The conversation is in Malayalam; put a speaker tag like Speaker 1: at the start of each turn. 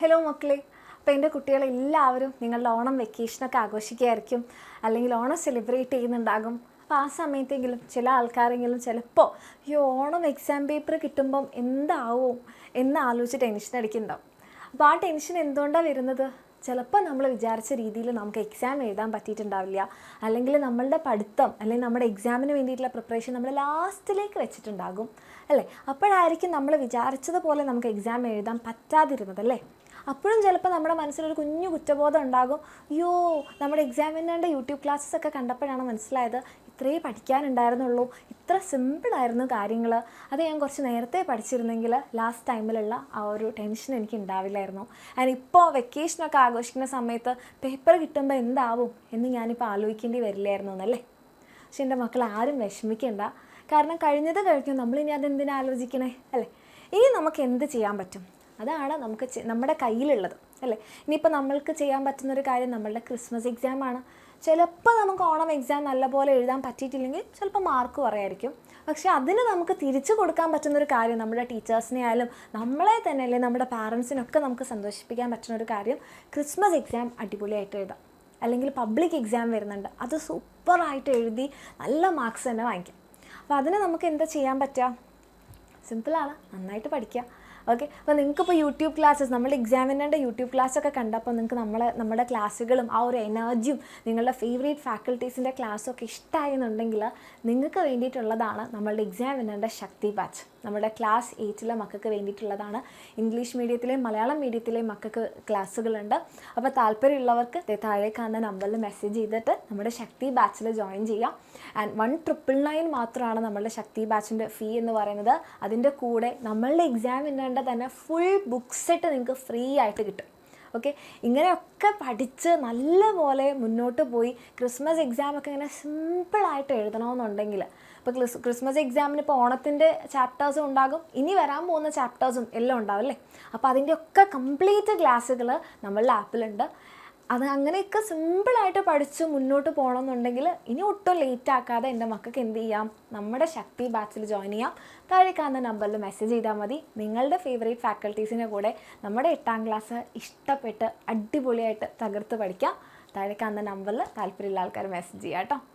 Speaker 1: ഹലോ മക്കളെ, അപ്പോൾ എൻ്റെ കുട്ടികളെല്ലാവരും നിങ്ങളുടെ ഓണം വെക്കേഷനൊക്കെ ആഘോഷിക്കുകയായിരിക്കും, അല്ലെങ്കിൽ ഓണം സെലിബ്രേറ്റ് ചെയ്യുന്നുണ്ടാകും. അപ്പോൾ ആ സമയത്തെങ്കിലും ചില ആൾക്കാരെങ്കിലും ചിലപ്പോൾ ഈ ഓണം എക്സാം പേപ്പർ കിട്ടുമ്പം എന്താവും എന്ന് ആലോചിച്ച് ടെൻഷൻ അടിക്കുന്നുണ്ടാവും. അപ്പോൾ ആ ടെൻഷൻ എന്തുകൊണ്ടാണ് വരുന്നത്? ചിലപ്പോൾ നമ്മൾ വിചാരിച്ച രീതിയിൽ നമുക്ക് എക്സാം എഴുതാൻ പറ്റിയിട്ടുണ്ടാവില്ല, അല്ലെങ്കിൽ നമ്മളുടെ പഠിത്തം അല്ലെങ്കിൽ നമ്മുടെ എക്സാമിന് വേണ്ടിയിട്ടുള്ള പ്രിപ്പറേഷൻ നമ്മൾ ലാസ്റ്റിലേക്ക് വെച്ചിട്ടുണ്ടാകും അല്ലേ? അപ്പോഴായിരിക്കും നമ്മൾ വിചാരിച്ചതുപോലെ നമുക്ക് എക്സാം എഴുതാൻ പറ്റാതിരുന്നത് അല്ലേ? അപ്പോഴും ചിലപ്പോൾ നമ്മുടെ മനസ്സിലൊരു കുഞ്ഞു കുറ്റബോധം ഉണ്ടാകും. അയ്യോ, നമ്മുടെ എക്സാമിനേണ്ട യൂട്യൂബ് ക്ലാസ്സസ് ഒക്കെ കണ്ടപ്പോഴാണ് മനസ്സിലായത് ഇത്രയേ പഠിക്കാനുണ്ടായിരുന്നുള്ളൂ, ഇത്ര സിമ്പിളായിരുന്നു കാര്യങ്ങൾ, അത് ഞാൻ കുറച്ച് നേരത്തെ പഠിച്ചിരുന്നെങ്കിൽ ലാസ്റ്റ് ടൈമിലുള്ള ആ ഒരു ടെൻഷൻ എനിക്ക് ഉണ്ടാവില്ലായിരുന്നു. ആൻഡ് ഇപ്പോൾ വെക്കേഷനൊക്കെ ആഘോഷിക്കുന്ന സമയത്ത് പേപ്പർ കിട്ടുമ്പോൾ എന്താവും എന്ന് ഞാനിപ്പോൾ ആലോചിക്കേണ്ടി വരില്ലായിരുന്നു എന്നല്ലേ? പക്ഷെ എൻ്റെ മക്കൾ ആരും വിഷമിക്കേണ്ട, കാരണം കഴിഞ്ഞത് കഴിഞ്ഞു, നമ്മളിനി അതെന്തിനാ ആലോചിക്കണേ അല്ലേ? ഇനി നമുക്ക് എന്ത് ചെയ്യാൻ പറ്റും? അതാണ് നമുക്ക് നമ്മുടെ കയ്യിലുള്ളത് അല്ലേ? ഇനിയിപ്പോൾ നമ്മൾക്ക് ചെയ്യാൻ പറ്റുന്നൊരു കാര്യം നമ്മളുടെ ക്രിസ്മസ് എക്സാമാണ്. ചിലപ്പോൾ നമുക്ക് ഓണം എക്സാം നല്ലപോലെ എഴുതാൻ പറ്റിയിട്ടില്ലെങ്കിൽ ചിലപ്പോൾ മാർക്ക് കുറയായിരിക്കും. പക്ഷേ അതിന് നമുക്ക് തിരിച്ചു കൊടുക്കാൻ പറ്റുന്നൊരു കാര്യം, നമ്മുടെ ടീച്ചേഴ്സിനെ ആയാലും നമ്മളെ തന്നെ അല്ലെ നമ്മുടെ പാരൻസിനൊക്കെ നമുക്ക് സന്തോഷിപ്പിക്കാൻ പറ്റുന്നൊരു കാര്യം, ക്രിസ്മസ് എക്സാം അടിപൊളിയായിട്ട് എഴുതാം. അല്ലെങ്കിൽ പബ്ലിക് എക്സാം വരുന്നുണ്ട്, അത് സൂപ്പറായിട്ട് എഴുതി നല്ല മാർക്സ് തന്നെ വാങ്ങിക്കാം. അപ്പോൾ അതിന് നമുക്ക് എന്താ ചെയ്യാൻ പറ്റുക? സിമ്പിളാണ്, നന്നായിട്ട് പഠിക്കുക. ഓക്കെ, അപ്പോൾ നിങ്ങൾക്കിപ്പോൾ യൂട്യൂബ് ക്ലാസ്സസ്, നമ്മുടെ എക്സാമിനേണ്ട യൂട്യൂബ് ക്ലാസ്സൊക്കെ കണ്ടപ്പോൾ നിങ്ങൾക്ക് നമ്മുടെ ക്ലാസ്സുകളും ആ ഒരു എനർജിയും നിങ്ങളുടെ ഫേവറേറ്റ് ഫാക്കൽറ്റീസിൻ്റെ ക്ലാസ്സൊക്കെ ഇഷ്ടമായെന്നുണ്ടെങ്കിൽ നിങ്ങൾക്ക് വേണ്ടിയിട്ടുള്ളതാണ് നമ്മളുടെ എക്സാമിനേണ്ട ശക്തി ബാച്ച്. നമ്മുടെ ക്ലാസ് 8 മക്കൾക്ക് വേണ്ടിയിട്ടുള്ളതാണ്. ഇംഗ്ലീഷ് മീഡിയത്തിലെയും മലയാളം മീഡിയത്തിലെയും മക്കൾക്ക് ക്ലാസ്സുകളുണ്ട്. അപ്പോൾ താല്പര്യമുള്ളവർക്ക് താഴെ കാണുന്ന നമ്പറിൽ മെസ്സേജ് ചെയ്തിട്ട് നമ്മുടെ ശക്തി ബാച്ചിൽ ജോയിൻ ചെയ്യാം. ആൻഡ് 1999 മാത്രമാണ് നമ്മളുടെ ശക്തി ബാച്ചിൻ്റെ ഫീ എന്ന് പറയുന്നത്. അതിൻ്റെ കൂടെ നമ്മളുടെ എക്സാമിനേണ്ട തന്നെ ഫുൾ ബുക്ക് സെറ്റ് നിങ്ങൾക്ക് ഫ്രീ ആയിട്ട് കിട്ടും. ഓക്കെ, ഇങ്ങനെയൊക്കെ പഠിച്ച് നല്ലപോലെ മുന്നോട്ട് പോയി ക്രിസ്മസ് എക്സാമൊക്കെ ഇങ്ങനെ സിമ്പിളായിട്ട് എഴുതണമെന്നുണ്ടെങ്കിൽ, ഇപ്പോൾ ക്രിസ്മസ് എക്സാമിന് ഇപ്പോൾ ഓണത്തിൻ്റെ ചാപ്റ്റേഴ്സും ഉണ്ടാകും, ഇനി വരാൻ പോകുന്ന ചാപ്റ്റേഴ്സും എല്ലാം ഉണ്ടാവും അല്ലേ? അപ്പോൾ അതിൻ്റെയൊക്കെ കംപ്ലീറ്റ് ക്ലാസ്സുകൾ നമ്മളുടെ ആപ്പിലുണ്ട്. അത് അങ്ങനെയൊക്കെ സിമ്പിളായിട്ട് പഠിച്ച് മുന്നോട്ട് പോകണമെന്നുണ്ടെങ്കിൽ ഇനി ഒട്ടും ലേറ്റ് ആക്കാതെ എൻ്റെ മക്കൾക്ക് എന്ത് ചെയ്യാം? നമ്മുടെ ശക്തി ബാച്ചിൽ ജോയിൻ ചെയ്യാം. താഴെ കാണുന്ന നമ്പറിൽ മെസ്സേജ് ചെയ്താൽ മതി. നിങ്ങളുടെ ഫേവറേറ്റ് ഫാക്കൽറ്റീസിൻ്റെ കൂടെ നമ്മുടെ 8ാം ക്ലാസ് ഇഷ്ടപ്പെട്ട് അടിപൊളിയായിട്ട് തകർത്ത് പഠിക്കാം. താഴെ കാണുന്ന നമ്പറിൽ താല്പര്യമുള്ള ആൾക്കാർ മെസ്സേജ് ചെയ്യാം കേട്ടോ.